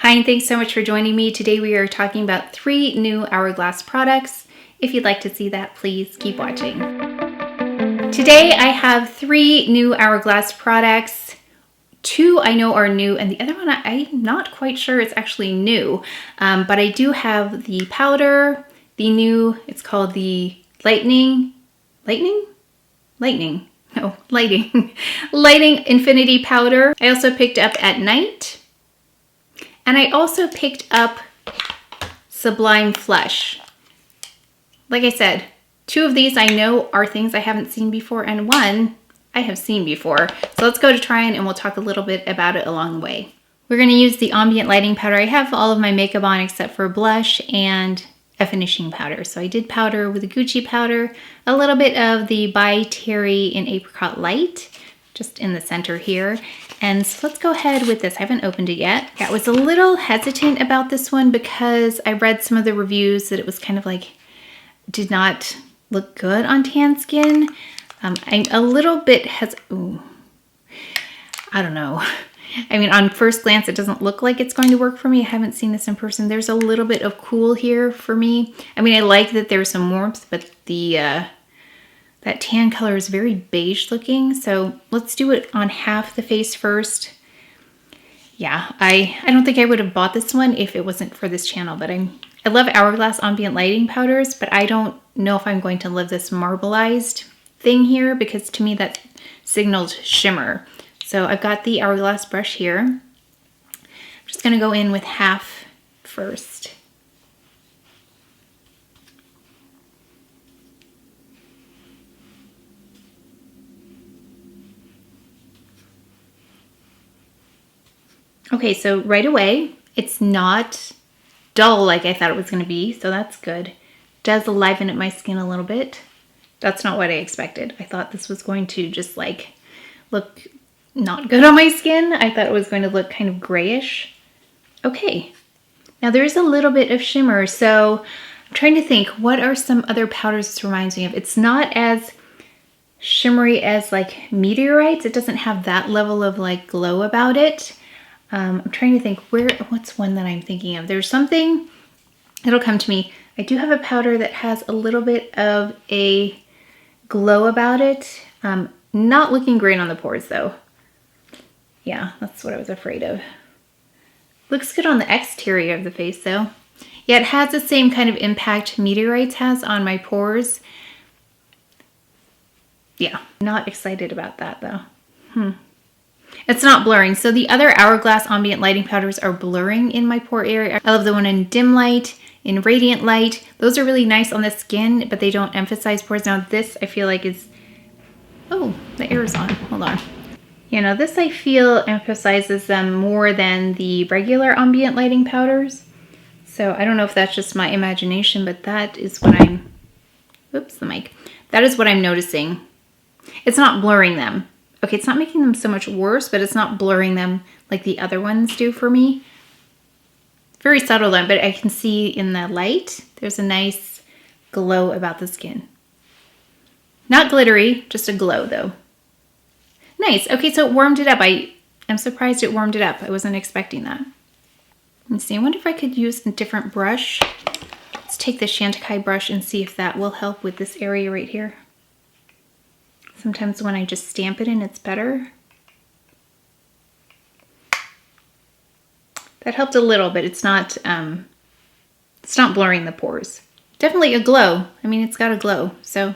Hi, and thanks so much for joining me. Today we are talking about 3 new Hourglass products. If you'd like to see that, please keep watching. Today I have 3 new Hourglass products. 2 I know are new, and the other one I'm not quite sure it's actually new. But I do have the powder, the new, it's called the Lighting Infinity Powder. I also picked up At Night. And I also picked up Sublime Flush. Like I said, 2 of these I know are things I haven't seen before, and 1 I have seen before. So let's go to trying, and we'll talk a little bit about it along the way. We're going to use the Ambient lighting powder. I have all of my makeup on except for blush and a finishing powder. So I did powder with the Gucci powder, a little bit of the By Terry in Apricot Light, just in the center here. And so let's go ahead with this. I haven't opened it yet. Yeah, I was a little hesitant about this one because I read some of the reviews that it was kind of like, did not look good on tan skin. I'm a little bit I don't know. I mean, on first glance, it doesn't look like it's going to work for me. I haven't seen this in person. There's a little bit of cool here for me. I mean, I like that there's some warmth, but that tan color is very beige looking. So let's do it on half the face first. Yeah, I don't think I would have bought this one if it wasn't for this channel, but I love Hourglass Ambient lighting powders, but I don't know if I'm going to love this marbleized thing here because to me that signals shimmer. So I've got the Hourglass brush here. I'm just gonna go in with half first. Okay, so right away, it's not dull like I thought it was gonna be, so that's good. It does liven up my skin a little bit. That's not what I expected. I thought this was going to just like look not good on my skin. I thought it was going to look kind of grayish. Okay, now there's a little bit of shimmer, so I'm trying to think, what are some other powders this reminds me of? It's not as shimmery as like meteorites. It doesn't have that level of like glow about it. I'm trying to think what's one that I'm thinking of. There's something, it'll come to me. I do have a powder that has a little bit of a glow about it. Not looking great on the pores though. Yeah, that's what I was afraid of. Looks good on the exterior of the face though. Yeah, it has the same kind of impact meteorites has on my pores. Yeah, not excited about that though. It's not blurring. So the other Hourglass Ambient lighting powders are blurring in my pore area. I love the one in dim light, in radiant light. Those are really nice on the skin, but they don't emphasize pores. Now this I feel like is, oh, the air is on, hold on. You know, this I feel emphasizes them more than the regular Ambient lighting powders. So I don't know if that's just my imagination, but that is what I'm, oops, the mic. That is what I'm noticing. It's not blurring them. Okay, it's not making them so much worse, but it's not blurring them like the other ones do for me. Very subtle though, but I can see in the light, there's a nice glow about the skin. Not glittery, just a glow though. Nice, okay, so it warmed it up. I'm surprised it warmed it up. I wasn't expecting that. Let me see, I wonder if I could use a different brush. Let's take the Chantecaille brush and see if that will help with this area right here. Sometimes when I just stamp it in, it's better. That helped a little, but it's not blurring the pores. Definitely a glow. I mean, it's got a glow. So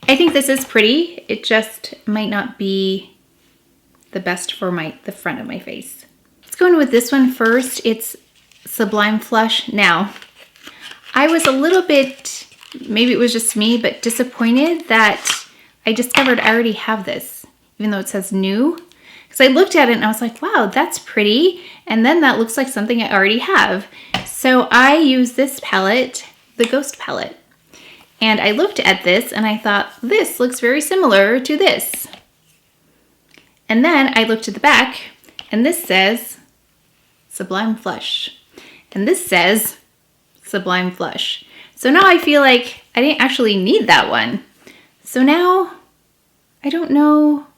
I think this is pretty. It just might not be the best for the front of my face. Let's go in with this one first. It's Sublime Flush. Now, I was a little bit, maybe it was just me, but disappointed that I discovered I already have this, even though it says new. Because I looked at it and I was like, wow, that's pretty. And then that looks like something I already have. So I use this palette, the Ghost palette. And I looked at this and I thought, this looks very similar to this. And then I looked at the back and this says Sublime Flush. And this says Sublime Flush. So now I feel like I didn't actually need that one. So now I don't know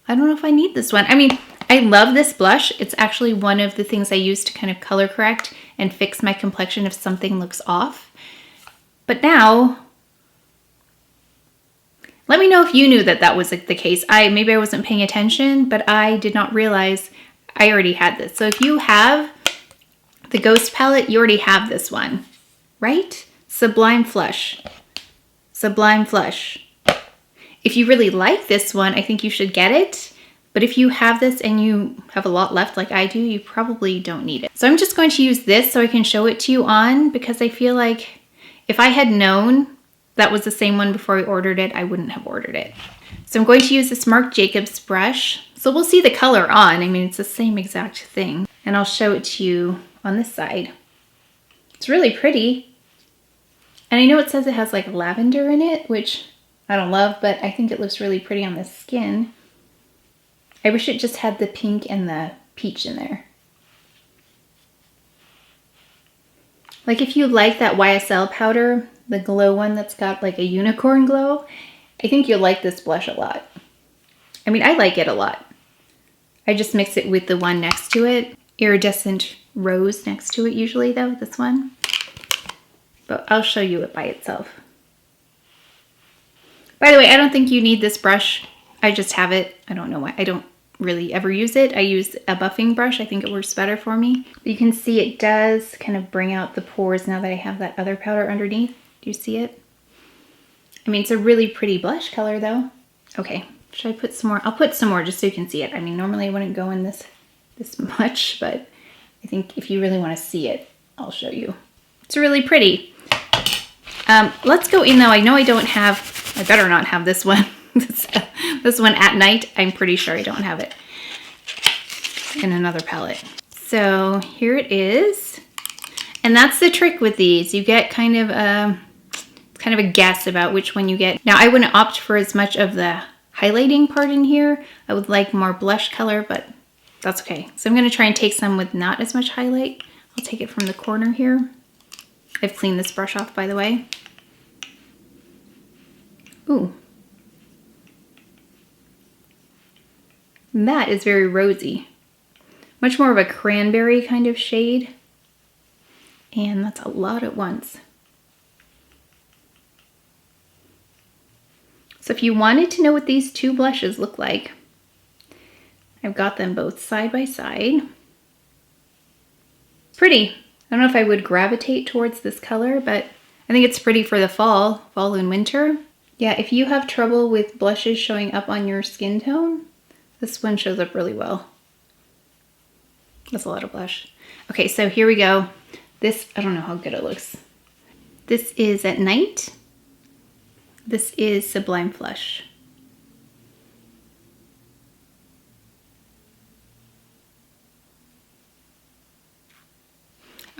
if I need this one. I mean, I love this blush. It's actually one of the things I use to kind of color correct and fix my complexion if something looks off. But now, let me know if you knew that that was the case. Maybe I wasn't paying attention, but I did not realize I already had this. So if you have the Ghost palette, you already have this one, right? Sublime Flush. Sublime Flush. If you really like this one, I think you should get it. But if you have this and you have a lot left like I do, you probably don't need it. So I'm just going to use this so I can show it to you on, because I feel like if I had known that was the same one before I ordered it, I wouldn't have ordered it. So I'm going to use this Marc Jacobs brush. So we'll see the color on. I mean, it's the same exact thing. And I'll show it to you on this side. It's really pretty. And I know it says it has like lavender in it, which I don't love, but I think it looks really pretty on the skin. I wish it just had the pink and the peach in there. Like if you like that YSL powder, the glow one that's got like a unicorn glow, I think you'll like this blush a lot. I mean, I like it a lot. I just mix it with the one next to it. Iridescent rose next to it usually though, this one. But I'll show you it by itself. By the way, I don't think you need this brush. I just have it. I don't know why. I don't really ever use it. I use a buffing brush. I think it works better for me. You can see it does kind of bring out the pores now that I have that other powder underneath. Do you see it? I mean, it's a really pretty blush color though. Okay, should I put some more? I'll put some more just so you can see it. I mean, normally I wouldn't go in this much, but I think if you really want to see it, I'll show you. It's really pretty. Let's go in though. I know I don't have, I better not have this one. This one At Night, I'm pretty sure I don't have it in another palette. So here it is. And that's the trick with these. You get kind of a guess about which one you get. Now I wouldn't opt for as much of the highlighting part in here. I would like more blush color, but that's okay. So I'm gonna try and take some with not as much highlight. I'll take it from the corner here. I've cleaned this brush off, by the way. Ooh. That is very rosy. Much more of a cranberry kind of shade. And that's a lot at once. So if you wanted to know what these two blushes look like, I've got them both side by side. Pretty. I don't know if I would gravitate towards this color, but I think it's pretty for the fall and winter. Yeah, if you have trouble with blushes showing up on your skin tone, this one shows up really well. That's a lot of blush. Okay, so here we go. This, I don't know how good it looks. This is At Night. This is Sublime Flush.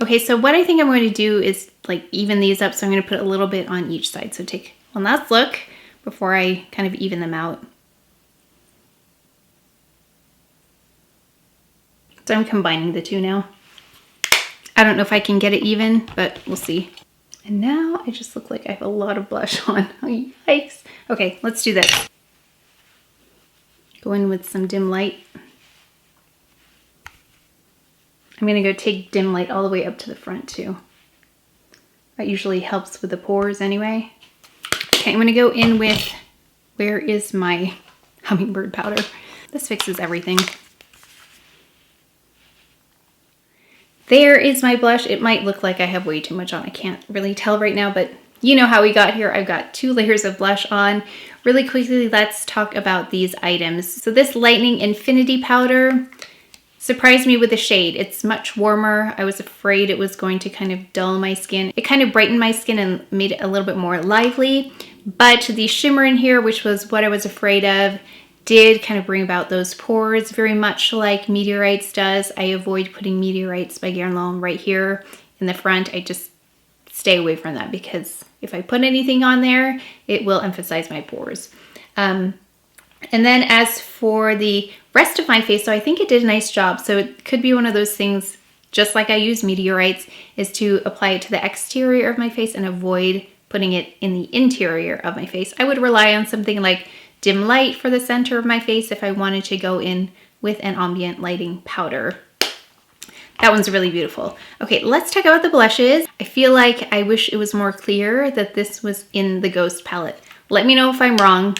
Okay, so what I think I'm going to do is like even these up. So I'm going to put a little bit on each side. So take one last look before I kind of even them out. So I'm combining the two now. I don't know if I can get it even, but we'll see. And now I just look like I have a lot of blush on. Oh, yikes. Okay, let's do this. Go in with some dim light. I'm gonna go take dim light all the way up to the front too. That usually helps with the pores anyway. Okay, I'm gonna go in with, where is my hummingbird powder? This fixes everything. There is my blush. It might look like I have way too much on. I can't really tell right now, but you know how we got here. I've got 2 layers of blush on. Really quickly, let's talk about these items. So this Lightning Infinity powder surprised me with the shade. It's much warmer. I was afraid it was going to kind of dull my skin. It kind of brightened my skin and made it a little bit more lively, but the shimmer in here, which was what I was afraid of, did kind of bring about those pores, very much like Meteorites does. I avoid putting Meteorites by Guerlain right here in the front. I just stay away from that because if I put anything on there, it will emphasize my pores. And then as for the rest of my face, so I think it did a nice job. So it could be one of those things, just like I use Meteorites, is to apply it to the exterior of my face and avoid putting it in the interior of my face. I would rely on something like dim light for the center of my face if I wanted to go in with an ambient lighting powder. That one's really beautiful. Okay, let's talk about the blushes. I feel like I wish it was more clear that this was in the Ghost palette. Let me know if I'm wrong,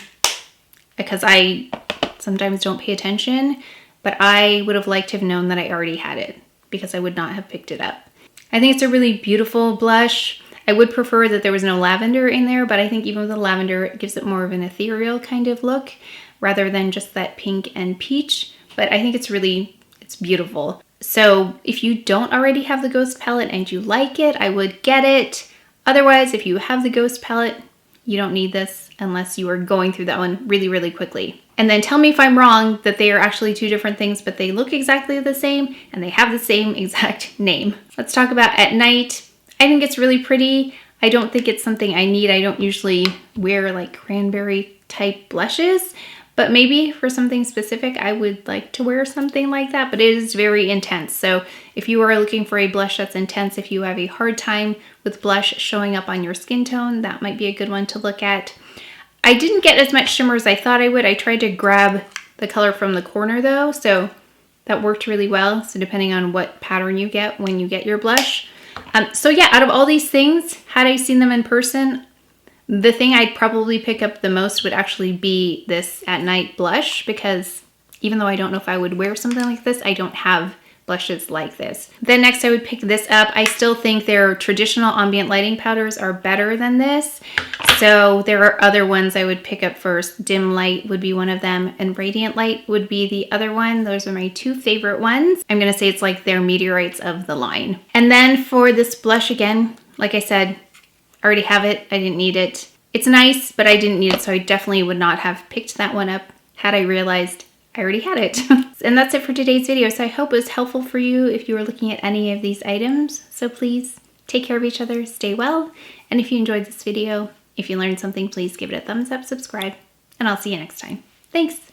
because I sometimes don't pay attention, but I would have liked to have known that I already had it, because I would not have picked it up. I think it's a really beautiful blush. I would prefer that there was no lavender in there, but I think even with the lavender, it gives it more of an ethereal kind of look rather than just that pink and peach. But I think it's beautiful. So if you don't already have the Ghost palette and you like it, I would get it. Otherwise, if you have the Ghost palette, you don't need this unless you are going through that one really, really quickly. And then tell me if I'm wrong that they are actually two different things, but they look exactly the same and they have the same exact name. Let's talk about At Night. I think it's really pretty. I don't think it's something I need. I don't usually wear like cranberry type blushes, but maybe for something specific, I would like to wear something like that, but it is very intense. So if you are looking for a blush that's intense, if you have a hard time with blush showing up on your skin tone, that might be a good one to look at. I didn't get as much shimmer as I thought I would. I tried to grab the color from the corner though, so that worked really well. So depending on what pattern you get when you get your blush. So yeah, out of all these things, had I seen them in person, the thing I'd probably pick up the most would actually be this At Night blush, because even though I don't know if I would wear something like this, I don't have blushes like this. Then next I would pick this up. I still think their traditional ambient lighting powders are better than this. So there are other ones I would pick up first. Dim Light would be one of them, and Radiant Light would be the other one. Those are my two favorite ones. I'm gonna say it's like their meteorites of the line. And then for this blush again, like I said, I already have it. I didn't need it. It's nice, but I didn't need it, so I definitely would not have picked that one up had I realized I already had it. And that's it for today's video. So I hope it was helpful for you if you were looking at any of these items. So please take care of each other, stay well. And if you enjoyed this video, if you learned something, please give it a thumbs up, subscribe, and I'll see you next time. Thanks.